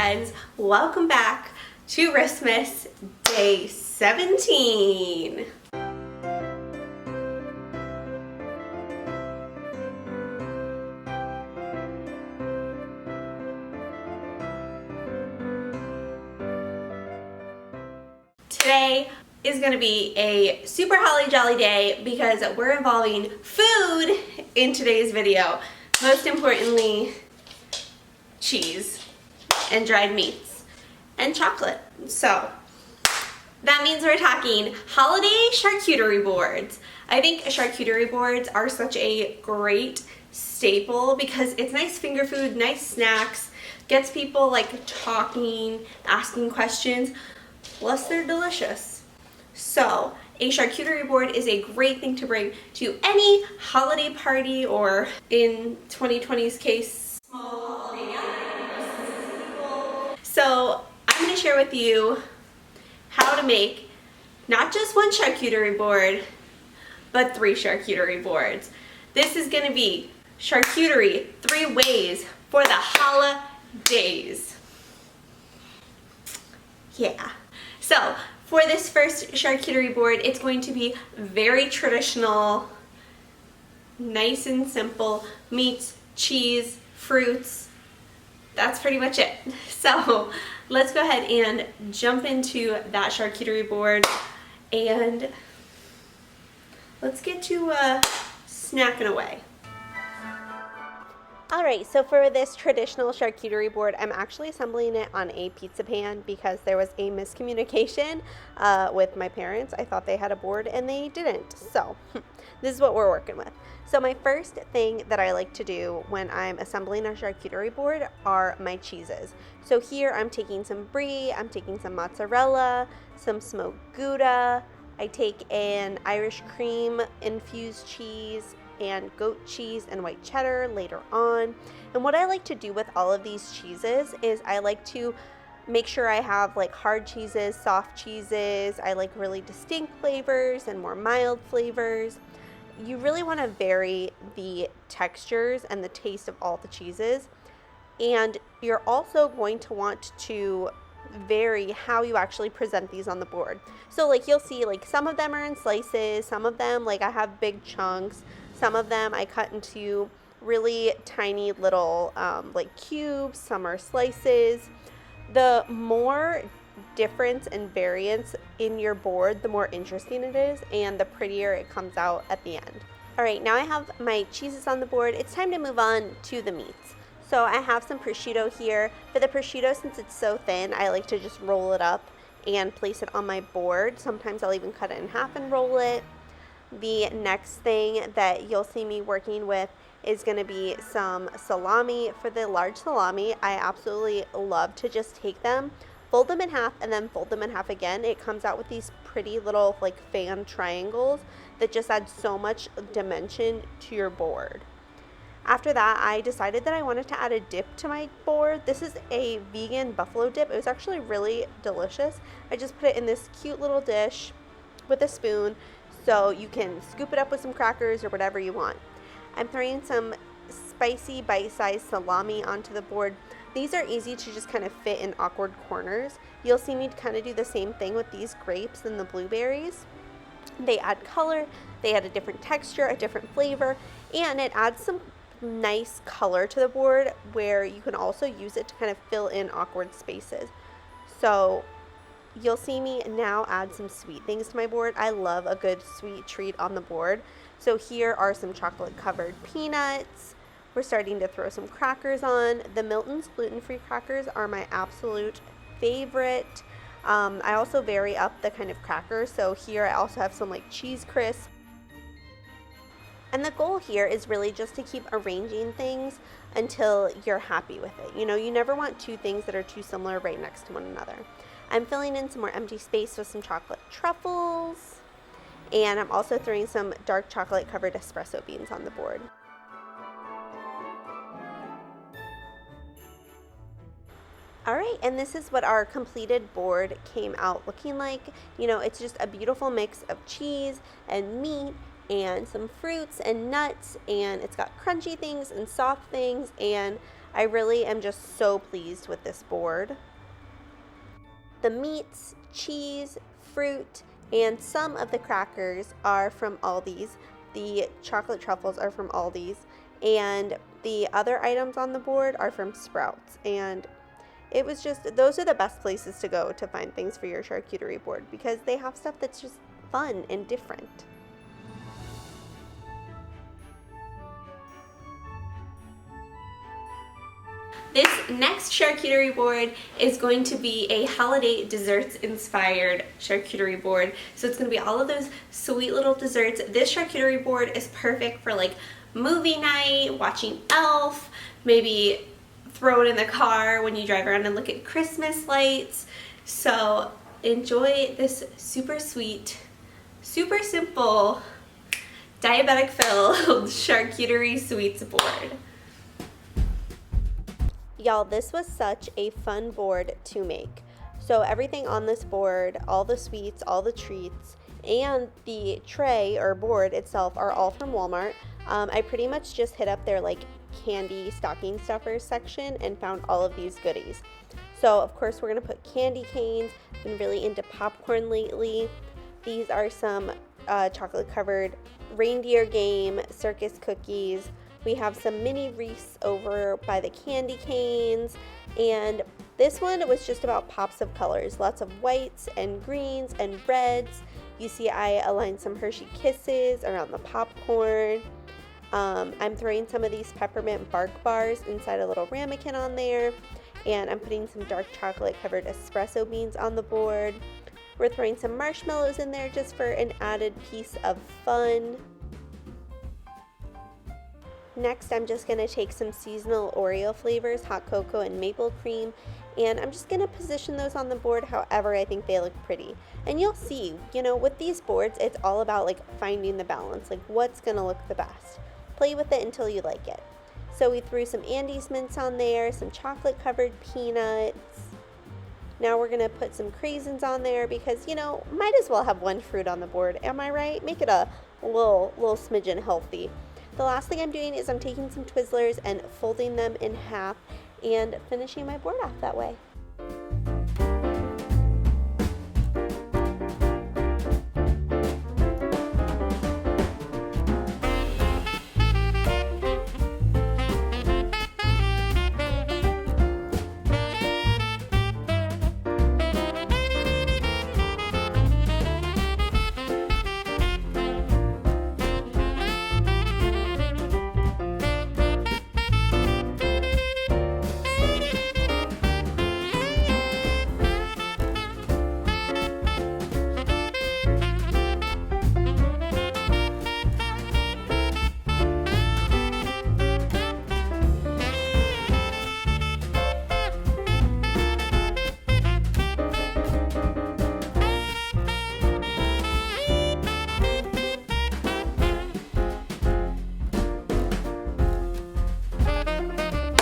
friends, welcome back to RISSMAS Day 17. Today is going to be a super holly jolly day because we're involving food in today's video. Most importantly, cheese and dried meats and chocolate. So that means we're talking holiday charcuterie boards. I think charcuterie boards are such a great staple because it's nice finger food, nice snacks, gets people like talking, asking questions, plus they're delicious. So a charcuterie board is a great thing to bring to any holiday party, or in 2020's case, small holiday gathering for 60 people. So I'm going to share with you how to make not just one charcuterie board, but 3 charcuterie boards. This is going to be charcuterie 3 ways for the holidays. Yeah. So for this first charcuterie board, it's going to be very traditional, nice and simple, meats, cheese, fruits. That's pretty much it. So let's go ahead and jump into that charcuterie board and let's get to snacking away. Alright, so for this traditional charcuterie board, I'm actually assembling it on a pizza pan because there was a miscommunication with my parents. I thought they had a board and they didn't. So this is what we're working with. So my first thing that I like to do when I'm assembling a charcuterie board are my cheeses. So here I'm taking some brie, I'm taking some mozzarella, some smoked Gouda, I take an Irish cream infused cheese, and goat cheese and white cheddar later on. And what I like to do with all of these cheeses is I like to make sure I have like hard cheeses, soft cheeses. I like really distinct flavors and more mild flavors. You really want to vary the textures and the taste of all the cheeses. And you're also going to want to vary how you actually present these on the board. So like you'll see like some of them are in slices, some of them like I have big chunks, some of them I cut into really tiny little like cubes, some are slices. The more difference and variance in your board, the more interesting it is and the prettier it comes out at the end. Alright, now I have my cheeses on the board. It's time to move on to the meats. So I have some prosciutto here. For the prosciutto, since it's so thin, I like to just roll it up and place it on my board. Sometimes I'll even cut it in half and roll it. The next thing that you'll see me working with is going to be some salami. For the large salami, I absolutely love to just take them, fold them in half, and then fold them in half again. It comes out with these pretty little like fan triangles that just add so much dimension to your board. After that, I decided that I wanted to add a dip to my board. This is a vegan buffalo dip. It was actually really delicious. I just put it in this cute little dish with a spoon, so you can scoop it up with some crackers or whatever you want. I'm throwing some spicy bite-sized salami onto the board. These are easy to just kind of fit in awkward corners. You'll see me kind of do the same thing with these grapes and the blueberries. They add color, they add a different texture, a different flavor, and it adds some nice color to the board where you can also use it to kind of fill in awkward spaces. So you'll see me now add some sweet things to my board. I love a good sweet treat on the board. So here are some chocolate covered peanuts. We're starting to throw some crackers on. The Milton's gluten-free crackers are my absolute favorite. I also vary up the kind of crackers. So here I also have some like cheese crisp. And the goal here is really just to keep arranging things until you're happy with it. You know, you never want 2 things that are too similar right next to one another. I'm filling in some more empty space with some chocolate truffles, and I'm also throwing some dark chocolate covered espresso beans on the board. Alright, and this is what our completed board came out looking like. You know, it's just a beautiful mix of cheese and meat and some fruits and nuts, and it's got crunchy things and soft things, and I really am just so pleased with this board. The meats, cheese, fruit, and some of the crackers are from Aldi's. The chocolate truffles are from Aldi's, and the other items on the board are from Sprouts. And it was just, those are the best places to go to find things for your charcuterie board because they have stuff that's just fun and different. This next charcuterie board is going to be a holiday desserts inspired charcuterie board. So it's going to be all of those sweet little desserts. This charcuterie board is perfect for like movie night, watching Elf, maybe throw it in the car when you drive around and look at Christmas lights. So enjoy this super sweet, super simple, diabetic filled charcuterie sweets board. Y'all, this was such a fun board to make. So everything on this board, all the sweets, all the treats, and the tray or board itself are all from Walmart. I pretty much just hit up their like candy stocking stuffers section and found all of these goodies. So of course we're gonna put candy canes. Been really into popcorn lately. These are some chocolate covered reindeer game circus cookies. We have some mini wreaths over by the candy canes, and this one was just about pops of colors, lots of whites and greens and reds. You see I aligned some Hershey Kisses around the popcorn. I'm throwing some of these peppermint bark bars inside a little ramekin on there, and I'm putting some dark chocolate covered espresso beans on the board. We're throwing some marshmallows in there just for an added piece of fun. Next, I'm just going to take some seasonal Oreo flavors, hot cocoa and maple cream, and I'm just going to position those on the board however I think they look pretty. And you'll see, you know, with these boards, it's all about like finding the balance, like what's going to look the best. Play with it until you like it. So we threw some Andes mints on there, some chocolate covered peanuts. Now we're going to put some craisins on there because, you know, might as well have one fruit on the board, am I right? Make it a little smidgen healthy. The last thing I'm doing is I'm taking some Twizzlers and folding them in half and finishing my board off that way.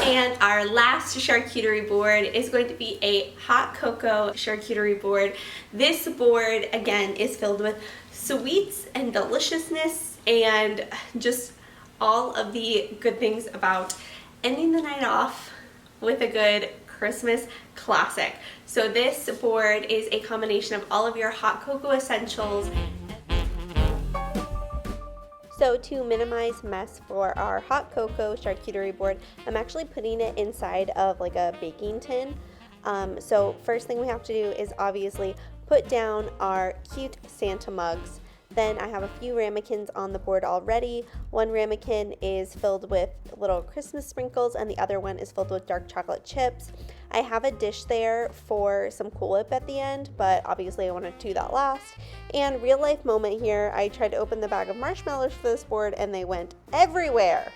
And our last charcuterie board is going to be a hot cocoa charcuterie board. This board, again, is filled with sweets and deliciousness and just all of the good things about ending the night off with a good Christmas classic. So this board is a combination of all of your hot cocoa essentials. So to minimize mess for our hot cocoa charcuterie board, I'm actually putting it inside of like a baking tin. So first thing we have to do is obviously put down our cute Santa mugs. Then I have a few ramekins on the board already. One ramekin is filled with little Christmas sprinkles and the other one is filled with dark chocolate chips. I have a dish there for some Cool Whip at the end, but obviously I wanted to do that last. And real life moment here, I tried to open the bag of marshmallows for this board and they went everywhere.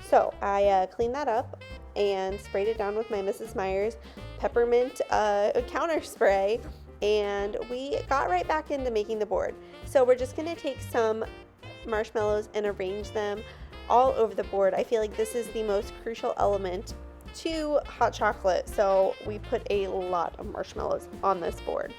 So I cleaned that up and sprayed it down with my Mrs. Meyer's peppermint counter spray, and we got right back into making the board. So we're just going to take some marshmallows and arrange them all over the board. I feel like this is the most crucial element to hot chocolate, so we put a lot of marshmallows on this board.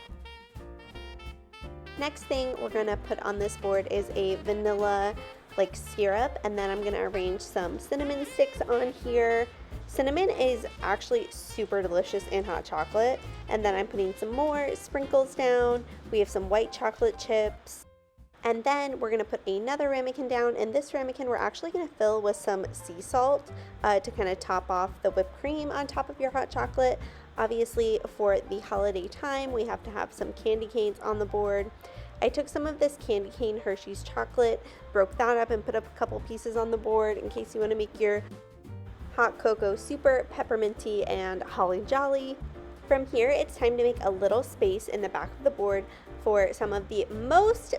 Next thing we're going to put on this board is a vanilla like syrup, and then I'm going to arrange some cinnamon sticks on here. Cinnamon is actually super delicious in hot chocolate. And then I'm putting some more sprinkles down. We have some white chocolate chips. And then we're going to put another ramekin down, and this ramekin we're actually going to fill with some sea salt to kind of top off the whipped cream on top of your hot chocolate. Obviously, for the holiday time, we have to have some candy canes on the board. I took some of this candy cane Hershey's chocolate, broke that up and put up a couple pieces on the board in case you want to make your hot cocoa super pepperminty and holly jolly. From here, it's time to make a little space in the back of the board for some of the most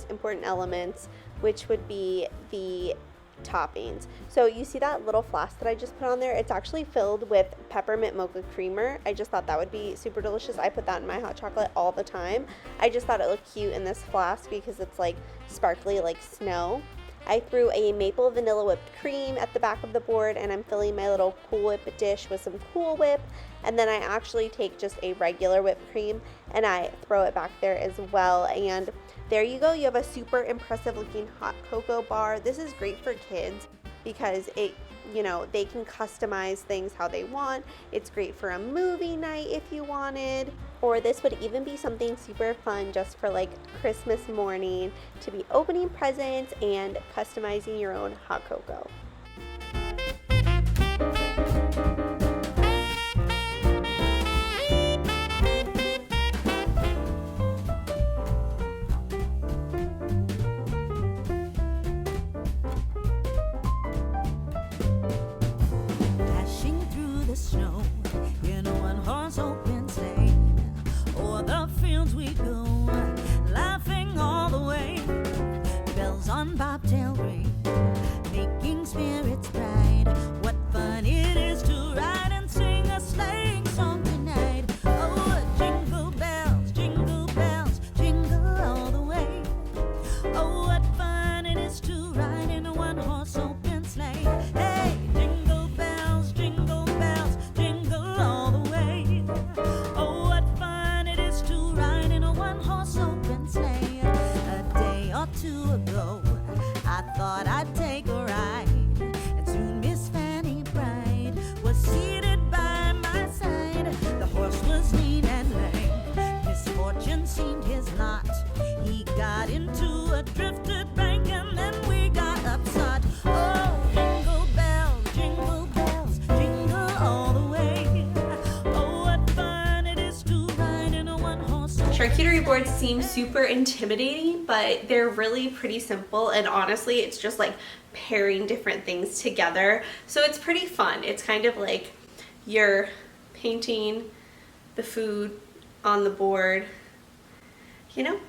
important elements, which would be the toppings. So you see that little flask that I just put on there? It's actually filled with peppermint mocha creamer. I just thought that would be super delicious. I put that in my hot chocolate all the time. I just thought it looked cute in this flask because it's like sparkly like snow. I threw a maple vanilla whipped cream at the back of the board, and I'm filling my little Cool Whip dish with some Cool Whip. And then I actually take just a regular whipped cream and I throw it back there as well. And there you go. You have a super impressive looking hot cocoa bar. This is great for kids because it, you know, they can customize things how they want. It's great for a movie night if you wanted. Or this would even be something super fun just for like Christmas morning to be opening presents and customizing your own hot cocoa. Dashing through the snow in a one-horse open sleigh. O'er the fields we go, laughing all the way. Bells on bobtail ring, making spirits bright. What fun it is to ride and sing a sleighing song tonight. Oh, jingle bells, jingle all the way. Oh, what fun it is to ride in a one-horse open sleigh. Hey, jingle bells, jingle all the way. Oh, what fun it is to ride in a one-horse open sleigh. A day or two ago, I thought I'd take a ride, and soon Miss Fanny Bright was seated by my side. The horse was lean and lame, misfortune seemed his lot. He got into a drifted bank and then we got upset. Oh, jingle bells, jingle all the way. Oh, what fun it is to ride in a one-horse open. Charcuterie boards seem super intimidating, but they're really pretty simple, and honestly it's just like pairing different things together, so it's pretty fun. It's kind of like you're painting the food on the board, you know,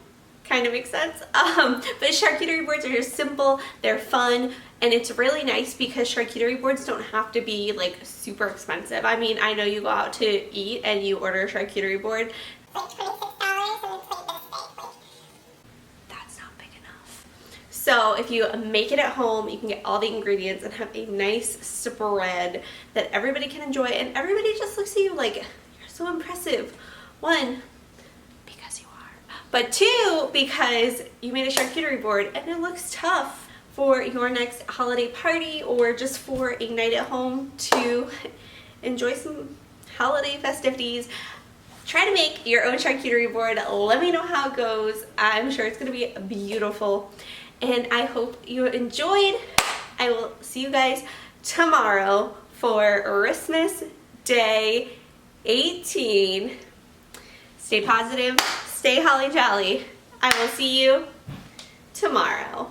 kind of makes sense. But charcuterie boards are just simple, they're fun, and it's really nice because charcuterie boards don't have to be like super expensive. I mean, I know you go out to eat and you order a charcuterie board, Like $26 and it's like this big. that's not big enough. So if you make it at home, you can get all the ingredients and have a nice spread that everybody can enjoy, and everybody just looks at you like, you're so impressive. One, because you are, but two, because you made a charcuterie board and it looks tough for your next holiday party or just for a night at home to enjoy some holiday festivities. Try to make your own charcuterie board. Let me know how it goes. I'm sure it's going to be beautiful. And I hope you enjoyed. I will see you guys tomorrow for RISSMAS Day 18. Stay positive. Stay holly jolly. I will see you tomorrow.